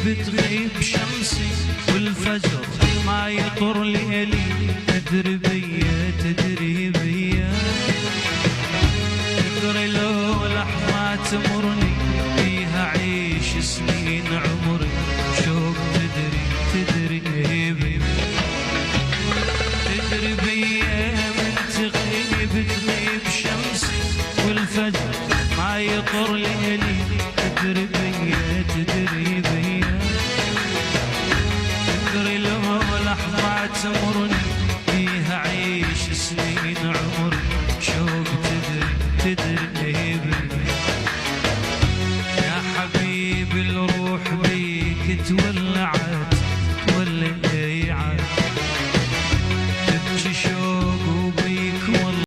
بتغيب شمسي والفجر ما يطر ليلي، تدري بيا تدري بيا، تدري لو لحظة تمرني فيها عيش سنين عمري، شوق تدري تدري بيا، تدري بيا من تغيب تغيب شمسي والفجر ما يطر ليلي، تدري بيا تدري بيا، تدري لو لحظة تمرني فيها عيش سنين عمري، شوق تدري تدري